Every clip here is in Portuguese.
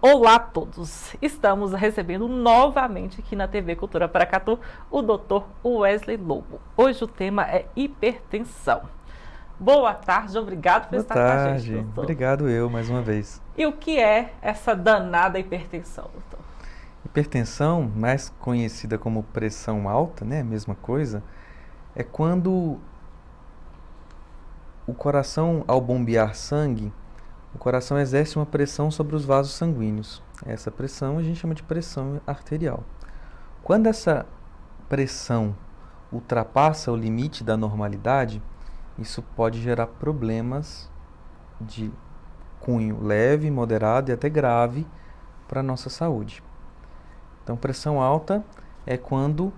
Olá a todos! Estamos recebendo novamente aqui na TV Cultura Paracatu o Dr. Wesley Lobo. Hoje o tema é hipertensão. Boa tarde, obrigado por estar com a gente, doutor. Obrigado eu, mais uma vez. E o que é essa danada hipertensão, doutor? Hipertensão, mais conhecida como pressão alta, né, mesma coisa, é quando o coração, ao bombear sangue, o coração exerce uma pressão sobre os vasos sanguíneos. Essa pressão a gente chama de pressão arterial. Quando essa pressão ultrapassa o limite da normalidade, isso pode gerar problemas de cunho leve, moderado e até grave para a nossa saúde. Então, pressão alta é quando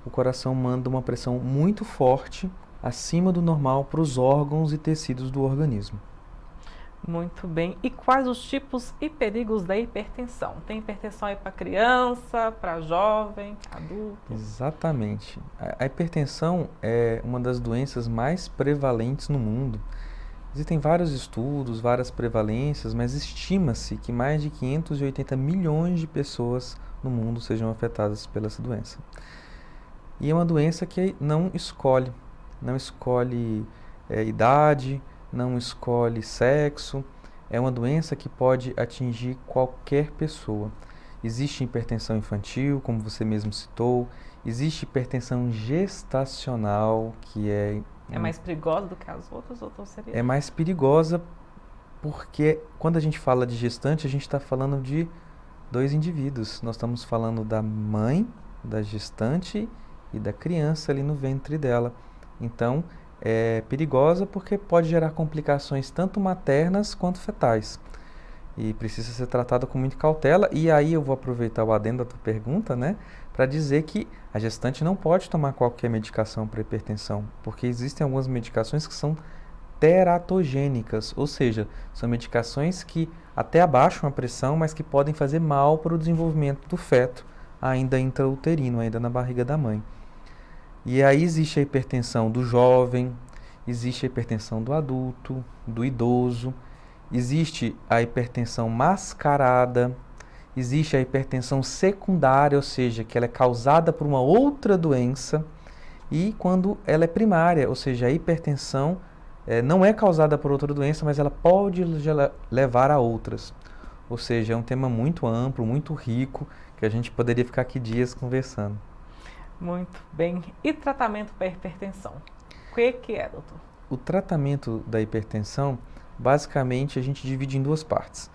o coração manda uma pressão muito forte, acima do normal, para os órgãos e tecidos do organismo. Muito bem. E quais os tipos e perigos da hipertensão? Tem hipertensão aí para criança, para jovem, adulto? Exatamente. A hipertensão é uma das doenças mais prevalentes no mundo. Existem vários estudos, várias prevalências, mas estima-se que mais de 580 milhões de pessoas no mundo sejam afetadas pela essa doença. E é uma doença que não escolhe idade, não escolhe sexo, é uma doença que pode atingir qualquer pessoa. Existe hipertensão infantil, como você mesmo citou, existe hipertensão gestacional, que é mais perigosa do que as outras, ou seria? É mais perigosa porque quando a gente fala de gestante, a gente está falando de dois indivíduos. Nós estamos falando da mãe, da gestante e da criança ali no ventre dela. Então, é perigosa porque pode gerar complicações tanto maternas quanto fetais. E precisa ser tratada com muita cautela. E aí eu vou aproveitar o adendo da tua pergunta, né, para dizer que a gestante não pode tomar qualquer medicação para hipertensão, porque existem algumas medicações que são teratogênicas, ou seja, são medicações que até abaixam a pressão, mas que podem fazer mal para o desenvolvimento do feto, ainda intrauterino, ainda na barriga da mãe. E aí existe a hipertensão do jovem, existe a hipertensão do adulto, do idoso, existe a hipertensão mascarada, existe a hipertensão secundária, ou seja, que ela é causada por uma outra doença, e quando ela é primária, ou seja, a hipertensão não é causada por outra doença, mas ela pode levar a outras. Ou seja, é um tema muito amplo, muito rico, que a gente poderia ficar aqui dias conversando. Muito bem. E tratamento para hipertensão? O que é, doutor? O tratamento da hipertensão, basicamente, a gente divide em duas partes.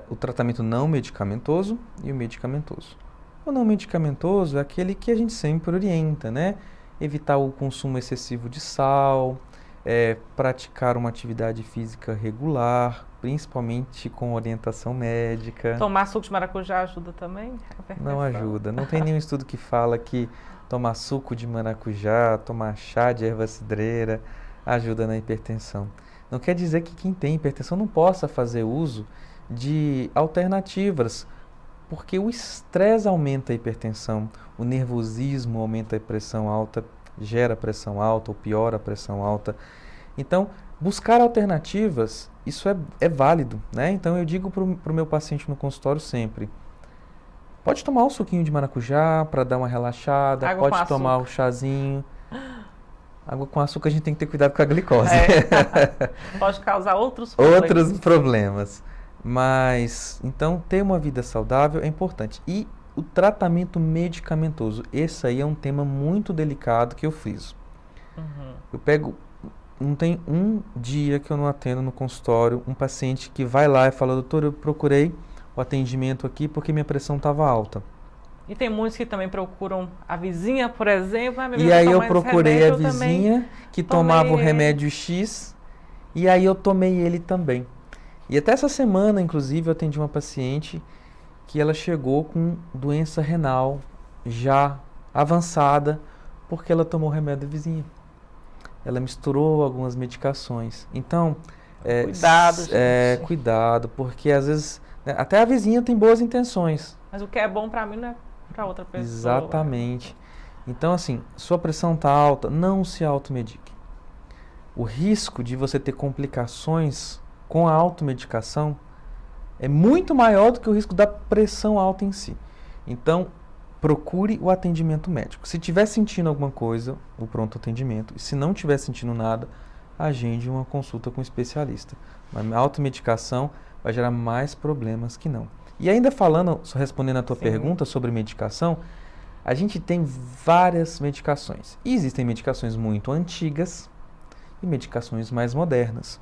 O tratamento não medicamentoso e o medicamentoso. O não medicamentoso é aquele que a gente sempre orienta, né? Evitar o consumo excessivo de sal, praticar uma atividade física regular, principalmente com orientação médica. Tomar suco de maracujá ajuda também? Não ajuda. Não tem nenhum estudo que fala que tomar suco de maracujá, tomar chá de erva cidreira ajuda na hipertensão. Não quer dizer que quem tem hipertensão não possa fazer uso de alternativas, porque o estresse aumenta a hipertensão, o nervosismo aumenta a pressão alta, gera pressão alta ou piora a pressão alta. Então, buscar alternativas, isso é válido, né? Então, eu digo para o meu paciente no consultório sempre, pode tomar um suquinho de maracujá para dar uma relaxada, água pode tomar o chazinho. Água com açúcar a gente tem que ter cuidado com a glicose. Pode causar outros problemas. Mas, então, ter uma vida saudável é importante. E o tratamento medicamentoso, esse aí é um tema muito delicado que eu friso. Não tem um dia que eu não atendo no consultório um paciente que vai lá e fala, doutor, eu procurei o atendimento aqui porque minha pressão estava alta. E tem muitos que também procuram a vizinha, por exemplo. E aí eu procurei a vizinha que tomava o remédio X e aí eu tomei ele também. E até essa semana, inclusive, eu atendi uma paciente que ela chegou com doença renal já avançada porque ela tomou o remédio da vizinha. Ela misturou algumas medicações. Então, cuidado, gente. Cuidado, porque às vezes até a vizinha tem boas intenções. Mas o que é bom para mim não é para outra pessoa. Exatamente. Então, assim, sua pressão está alta, não se automedique. O risco de você ter complicações com a automedicação é muito maior do que o risco da pressão alta em si. Então, procure o atendimento médico. Se estiver sentindo alguma coisa, o pronto atendimento. E se não estiver sentindo nada, agende uma consulta com um especialista. A automedicação vai gerar mais problemas que não. E ainda falando, respondendo a tua pergunta sobre medicação, a gente tem várias medicações. E existem medicações muito antigas e medicações mais modernas.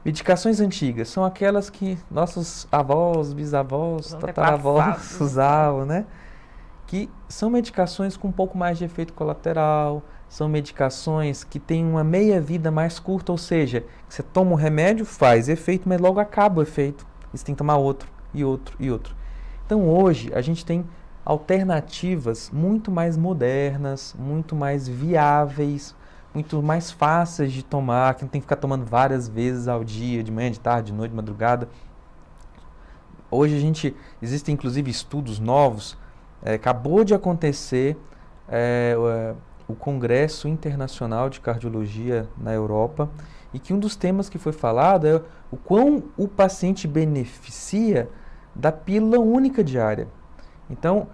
Medicações antigas são aquelas que nossos avós, bisavós, tataravós usavam, né? Que são medicações com um pouco mais de efeito colateral, são medicações que têm uma meia-vida mais curta, ou seja, você toma um remédio, faz efeito, mas logo acaba o efeito. E você tem que tomar outro, e outro, e outro. Então hoje a gente tem alternativas muito mais modernas, muito mais viáveis, muito mais fáceis de tomar, que não tem que ficar tomando várias vezes ao dia, de manhã, de tarde, de noite, de madrugada. Hoje existem inclusive estudos novos, acabou de acontecer o Congresso Internacional de Cardiologia na Europa, e que um dos temas que foi falado é o quão o paciente beneficia da pílula única diária. Então,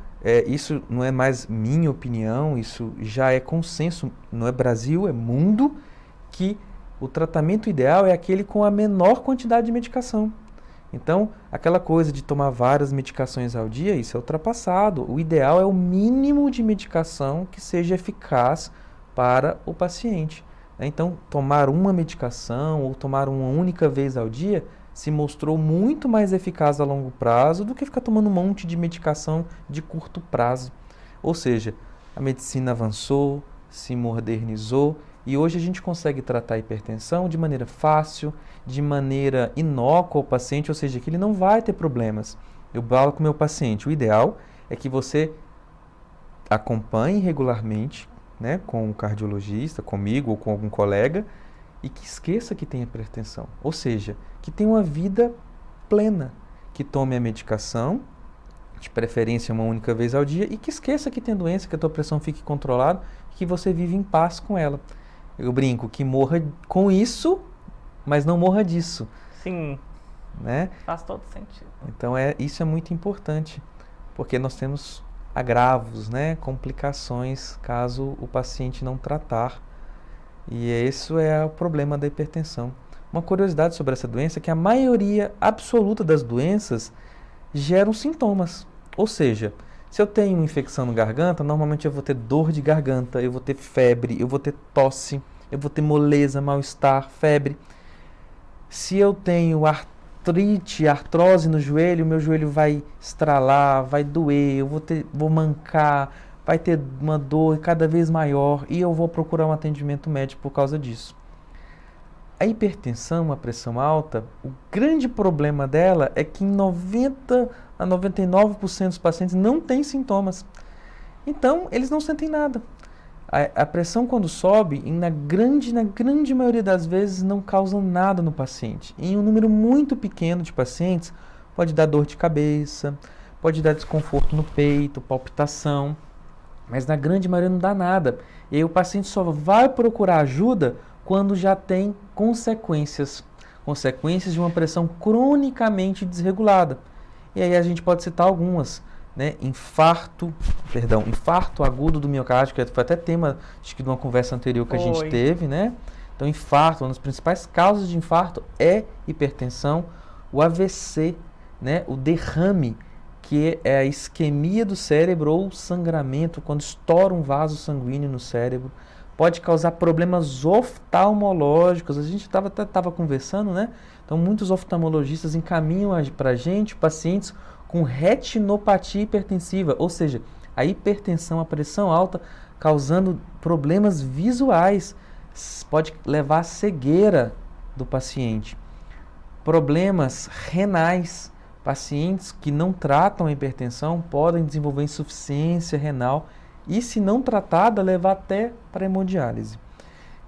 isso não é mais minha opinião, isso já é consenso, não é Brasil, é mundo, que o tratamento ideal é aquele com a menor quantidade de medicação. Então, aquela coisa de tomar várias medicações ao dia, isso é ultrapassado. O ideal é o mínimo de medicação que seja eficaz para o paciente. Então, tomar uma medicação ou tomar uma única vez ao dia se mostrou muito mais eficaz a longo prazo do que ficar tomando um monte de medicação de curto prazo. Ou seja, a medicina avançou, se modernizou e hoje a gente consegue tratar a hipertensão de maneira fácil, de maneira inócua ao paciente, ou seja, que ele não vai ter problemas. Eu falo com o meu paciente, o ideal é que você acompanhe regularmente, né, com o cardiologista, comigo ou com algum colega, e que esqueça que tem hipertensão. Ou seja, que tenha uma vida plena, que tome a medicação, de preferência uma única vez ao dia, e que esqueça que tem doença, que a tua pressão fique controlada, que você vive em paz com ela. Eu brinco que morra com isso, mas não morra disso. Sim, né? Faz todo sentido. Então isso é muito importante, porque nós temos agravos, né? Complicações caso o paciente não tratar. E isso é o problema da hipertensão. Uma curiosidade sobre essa doença é que a maioria absoluta das doenças geram sintomas. Ou seja, se eu tenho uma infecção no garganta, normalmente eu vou ter dor de garganta, eu vou ter febre, eu vou ter tosse, eu vou ter moleza, mal-estar, febre. Se eu tenho artrite, artrose no joelho, meu joelho vai estralar, vai doer, eu vou mancar, vai ter uma dor cada vez maior e eu vou procurar um atendimento médico por causa disso. A hipertensão, a pressão alta, o grande problema dela é que em 90 a 99% dos pacientes não têm sintomas. Então, eles não sentem nada. A pressão, quando sobe, na grande maioria das vezes, não causa nada no paciente. Em um número muito pequeno de pacientes, pode dar dor de cabeça, pode dar desconforto no peito, palpitação, mas na grande maioria não dá nada. E aí o paciente só vai procurar ajuda quando já tem consequências de uma pressão cronicamente desregulada. E aí a gente pode citar algumas, né? Infarto agudo do miocárdio, que foi até tema de uma conversa anterior que a gente teve, né? Então, infarto, uma das principais causas de infarto é hipertensão, o AVC, né? O derrame, que é a isquemia do cérebro ou sangramento, quando estoura um vaso sanguíneo no cérebro, pode causar problemas oftalmológicos. A gente estava conversando, né? Então, muitos oftalmologistas encaminham para a gente pacientes com retinopatia hipertensiva, ou seja, a hipertensão, a pressão alta, causando problemas visuais, pode levar à cegueira do paciente. Problemas renais, pacientes que não tratam a hipertensão podem desenvolver insuficiência renal e, se não tratada, levar até para hemodiálise.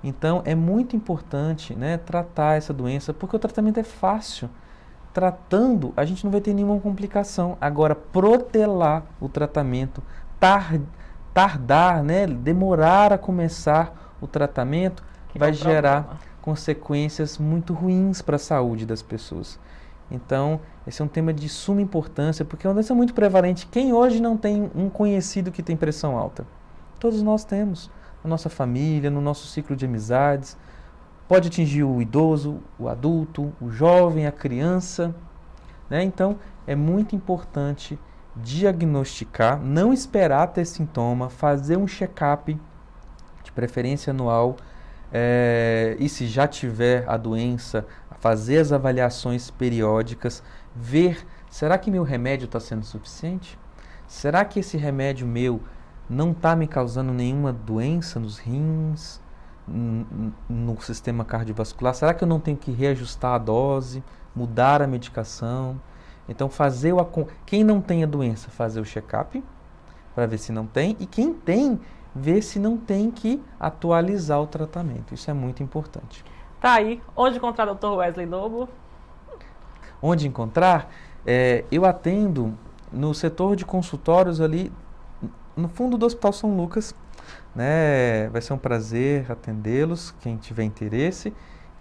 Então, é muito importante, né, tratar essa doença, porque o tratamento é fácil. Tratando, a gente não vai ter nenhuma complicação. Agora, protelar o tratamento, tardar, né, demorar a começar o tratamento, vai gerar consequências muito ruins para a saúde das pessoas. Então, esse é um tema de suma importância, porque é uma doença muito prevalente. Quem hoje não tem um conhecido que tem pressão alta? Todos nós temos, na nossa família, no nosso ciclo de amizades. Pode atingir o idoso, o adulto, o jovem, a criança, né? Então, é muito importante diagnosticar, não esperar ter sintoma, fazer um check-up, de preferência anual, e se já tiver a doença, fazer as avaliações periódicas, ver, será que meu remédio está sendo suficiente? Será que esse remédio meu não está me causando nenhuma doença nos rins, no sistema cardiovascular? Será que eu não tenho que reajustar a dose, mudar a medicação? Então, quem não tem a doença, fazer o check-up, para ver se não tem, e quem tem, ver se não tem que atualizar o tratamento. Isso é muito importante. Tá aí. Onde encontrar o Dr. Wesley Lobo? Onde encontrar? Eu atendo no setor de consultórios ali, no fundo do Hospital São Lucas, né? Vai ser um prazer atendê-los, quem tiver interesse.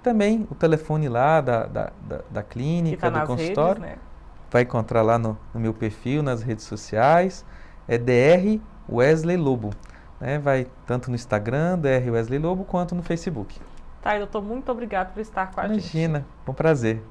Também o telefone lá da clínica, do consultório. Redes, né? Vai encontrar lá no meu perfil, nas redes sociais. É Dr. Wesley Lobo. Né? Vai tanto no Instagram, Dr. Wesley Lobo, quanto no Facebook. Tá, doutor, muito obrigado por estar com a gente. Imagina, um prazer.